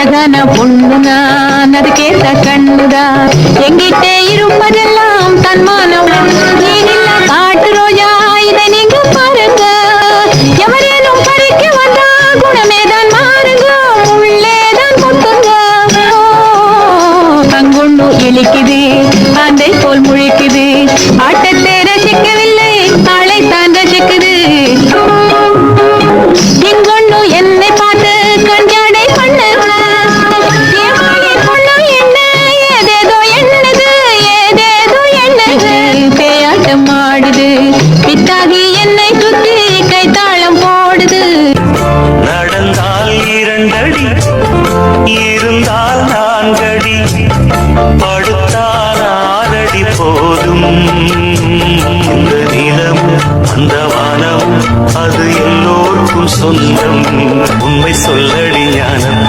அழகான பொண்ணு நான் அதுக்கேத்த கண்ணுதான் எங்கிட்டே இருப்பதெல்லாம் தன்மானம் நீனில்ல காட்டு ரோஜா இதை நீங்க பாருங்க எவரேனும் பறிக்க வந்தா குணமேதான் மாறுங்க உள்ளேதான் கொத்துங்க அங்குண்டு இழிக்குது ஆந்தை போல் முழிக்குது ஆட்டத்தை ரசிக்கவில்லை ஆளைத்தான் ரசிக்குது இங்கொண்டு என்னை பார்த்து கஞ்சாடை பண்ணு பொண்ணு என்ன ஏதேதோ என்னது ஏதேதோ என்னது பேயாட்டம் ஆடுது பித்தாகி என்னை சுத்தி கைத்தாளம் போடுது நடந்தால் 2 அடி இருந்தால் 4 அடி படுத்தால் 6 அடி போதும் இந்த நிலம் அந்த வானம் அது எல்லோருக்கும் சொந்தம் உண்மை சொல்லடி ஞானம்